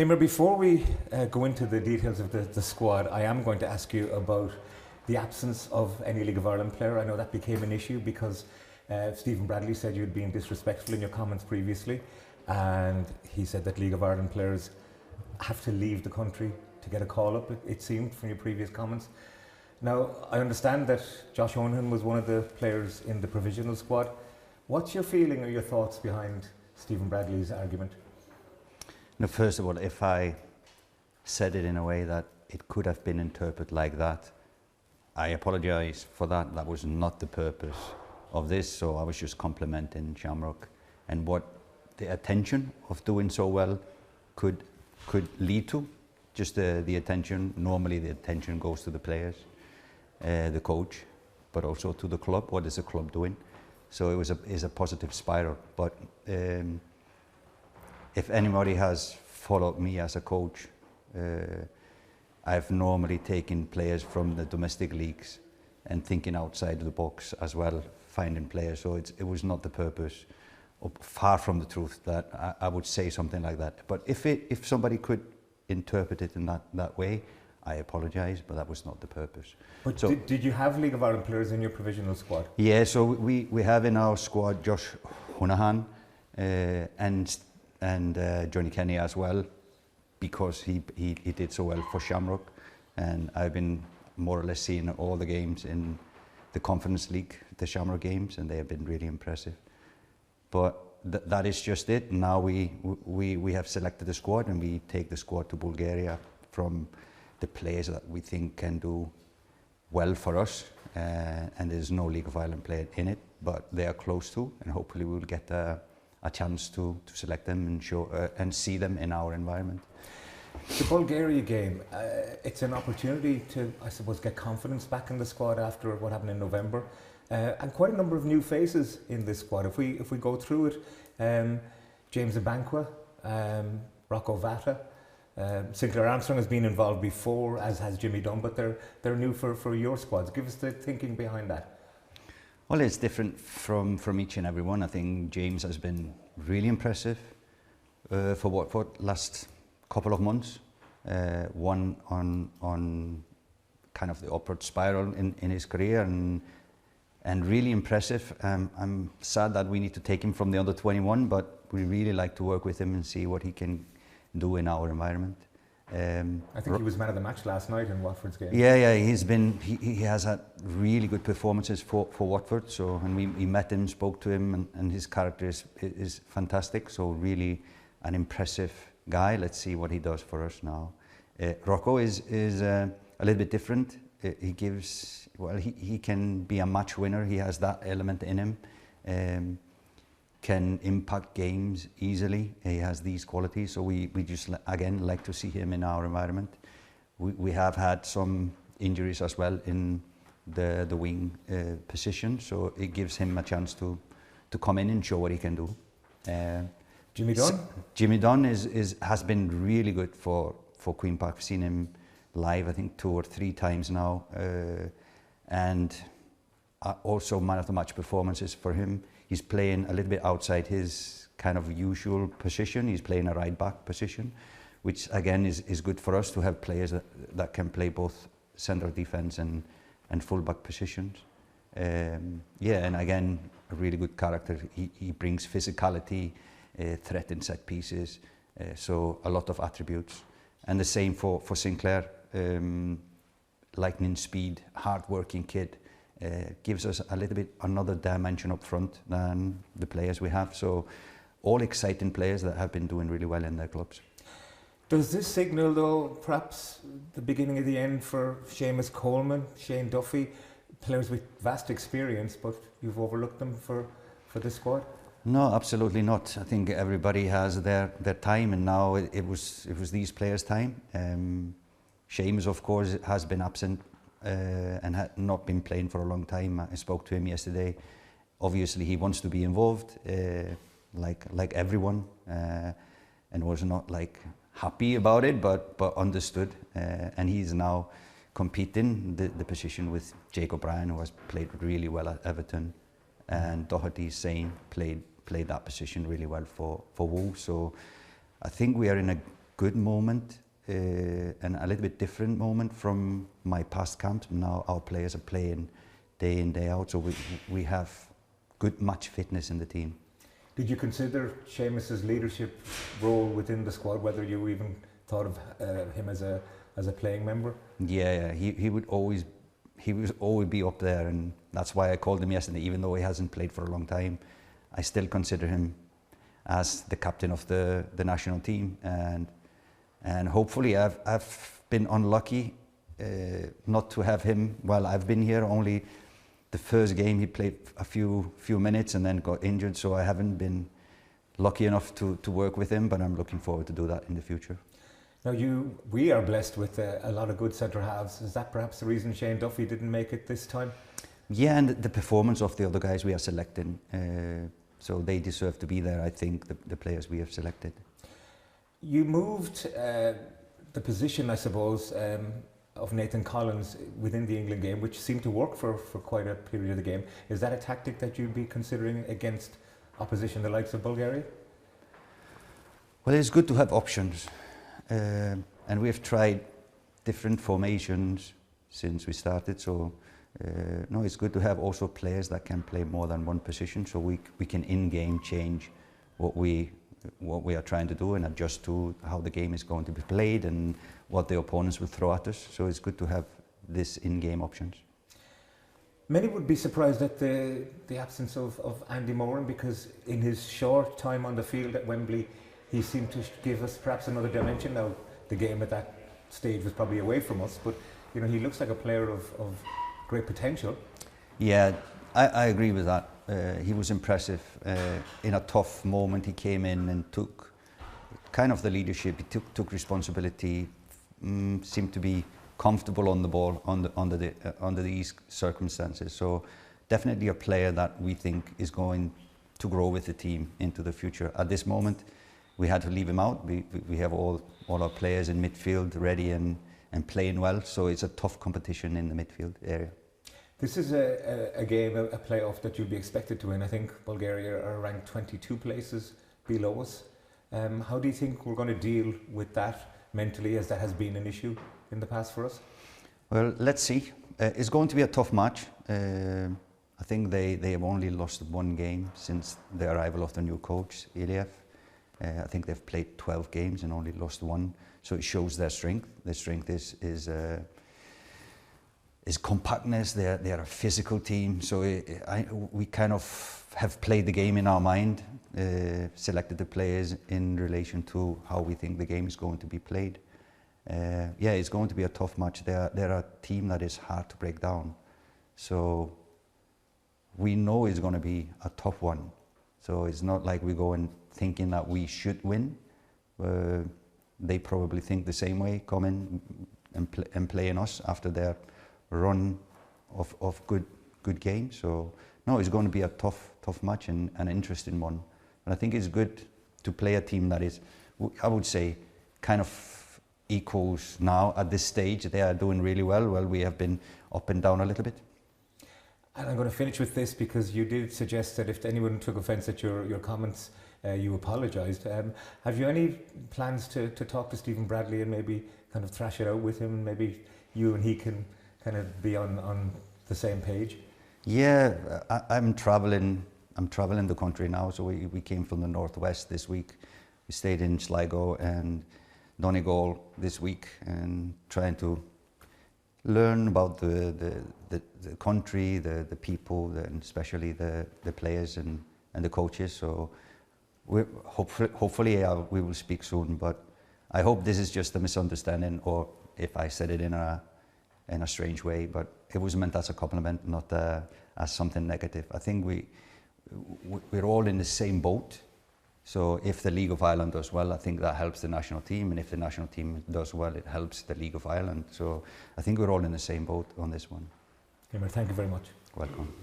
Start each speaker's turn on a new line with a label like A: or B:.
A: Heimir, before we go into the details of the squad, I am going to ask you about the absence of any League of Ireland player. I know that became an issue because Stephen Bradley said you'd been disrespectful in your comments previously, and he said that League of Ireland players have to leave the country to get a call-up, it seemed, from your previous comments. Now, I understand that Josh Owen was one of the players in the provisional squad. What's your feeling or your thoughts behind Stephen Bradley's argument?
B: Now, first of all, if I said it in a way that it could have been interpreted like that, I apologise for that. That was not the purpose of this, so I was just complimenting Shamrock and what the attention of doing so well could lead to. Just the attention, normally the attention goes to the players, the coach, but also to the club. What is the club doing? So it is a positive spiral. But if anybody has followed me as a coach, I've normally taken players from the domestic leagues and thinking outside the box as well, finding players. So it was not the purpose, or far from the truth, that I would say something like that. But if somebody could interpret it in that way, I apologise, but that was not the purpose.
A: But so, did you have League of Ireland players in your provisional squad?
B: Yeah, so we have in our squad Josh Honohan and Johnny Kenny as well, because he did so well for Shamrock, and I've been more or less seeing all the games in the Conference League, the Shamrock games, and they have been really impressive. But that is just it. Now we have selected the squad, and we take the squad to Bulgaria from the players that we think can do well for us, and there's no League of Ireland player in it, but they are close to, and hopefully we'll get a chance to select them and show and see them in our environment.
A: The Bulgaria game, it's an opportunity to, I suppose, get confidence back in the squad after what happened in November, and quite a number of new faces in this squad. If we go through it, James Abankwah, Rocco Vata, Sinclair Armstrong has been involved before, as has Jimmy Dunn, but they're new for your squads. Give us the thinking behind that.
B: Well, it's different from each and every one. I think James has been really impressive for last couple of months. One on kind of the upward spiral in his career, and really impressive. I'm sad that we need to take him from the under 21, but we really like to work with him and see what he can do in our environment.
A: I think he was man of the match last night in Watford's game.
B: Yeah, he has had really good performances for Watford. So, and we met him, spoke to him, and his character is fantastic. So really an impressive guy. Let's see what he does for us now. Rocco is a little bit different. He gives, well, he can be a match winner. He has that element in him. Can impact games easily. He has these qualities, so we just again like to see him in our environment. We have had some injuries as well in the wing position, so it gives him a chance to come in and show what he can do.
A: Jimmy Dunn?
B: Jimmy Dunn has been really good for Queen Park. I've seen him live, I think 2 or 3 times now, and also man of the match performances for him. He's playing a little bit outside his kind of usual position. He's playing a right back position, which again is good for us to have players that can play both centre defence and full back positions. Yeah, and again, a really good character. He brings physicality, threat in set pieces, so a lot of attributes. And the same for Sinclair, lightning speed, hard-working kid. Gives us a little bit another dimension up front than the players we have. So all exciting players that have been doing really well in their clubs.
A: Does this signal, though, perhaps the beginning of the end for Seamus Coleman, Shane Duffy, players with vast experience, but you've overlooked them for this squad?
B: No, absolutely not. I think everybody has their time, and now it was these players' time. Seamus, of course, has been absent and had not been playing for a long time. I spoke to him yesterday. Obviously, he wants to be involved, like everyone, and was not like happy about it, but understood. And he's now competing the position with Jake O'Brien, who has played really well at Everton, and Doherty played that position really well for Wolves. So I think we are in a good moment and a little bit different moment from my past camps. Now our players are playing day in, day out, so we have good match fitness in the team.
A: Did you consider Seamus's leadership role within the squad, whether you even thought of him as a playing member?
B: Yeah, he would always be up there, and that's why I called him yesterday. Even though he hasn't played for a long time, I still consider him as the captain of the national team, and hopefully I've been unlucky not to have him while I've been here. Only the first game he played a few minutes and then got injured, so I haven't been lucky enough to work with him, but I'm looking forward to do that in the future.
A: Now we are blessed with a lot of good centre halves. Is that perhaps the reason Shane Duffy didn't make it this time?
B: Yeah, and the performance of the other guys we are selecting, so they deserve to be there, I think, the players we have selected.
A: You moved the position, I suppose, of Nathan Collins within the England game, which seemed to work for quite a period of the game. Is that a tactic that you'd be considering against opposition the likes of Bulgaria?
B: Well, it's good to have options, and we have tried different formations since we started, so no, it's good to have also players that can play more than one position, so we can in-game change what we are trying to do and adjust to how the game is going to be played and what the opponents will throw at us. So it's good to have this in-game options.
A: Many would be surprised at the absence of Andy Moran, because in his short time on the field at Wembley, he seemed to give us perhaps another dimension. Now, the game at that stage was probably away from us, but you know, he looks like a player of great potential.
B: Yeah, I agree with that. He was impressive. In a tough moment, he came in and took kind of the leadership. He took responsibility. Seemed to be comfortable on the ball under these circumstances. So definitely a player that we think is going to grow with the team into the future. At this moment, we had to leave him out. We have all our players in midfield ready and playing well. So it's a tough competition in the midfield area.
A: This is a game, a playoff that you'd be expected to win. I think Bulgaria are ranked 22 places below us. How do you think we're going to deal with that mentally, as that has been an issue in the past for us? Well,
B: let's see. It's going to be a tough match. I think they have only lost one game since the arrival of the new coach, Iliev. I think they've played 12 games and only lost one. So it shows their strength. Their strength is compactness. They are a physical team, so we kind of have played the game in our mind, selected the players in relation to how we think the game is going to be played. Yeah, it's going to be a tough match. They're a team that is hard to break down, so we know it's going to be a tough one. So it's not like we go in thinking that we should win. They probably think the same way, come in and play in us after their run of good games. So no, it's going to be a tough match and an interesting one. And I think it's good to play a team that is, I would say, kind of equals now at this stage. They are doing really well. Well, we have been up and down a little bit.
A: And I'm going to finish with this, because you did suggest that if anyone took offence at your comments, you apologised. Have you any plans to talk to Stephen Bradley and maybe kind of thrash it out with him? Maybe you and he can kind of be on the same page?
B: Yeah, I'm traveling the country now, so we came from the northwest this week. We stayed in Sligo and Donegal this week, and trying to learn about the country, the people, and especially the players and the coaches. So hopefully we will speak soon, but I hope this is just a misunderstanding, or if I said it in a strange way, but it was meant as a compliment, not as something negative. I think we're all in the same boat. So if the League of Ireland does well, I think that helps the national team, and if the national team does well, it helps the League of Ireland. So I think we're all in the same boat on this one.
A: Heimir, thank you very much.
B: Welcome.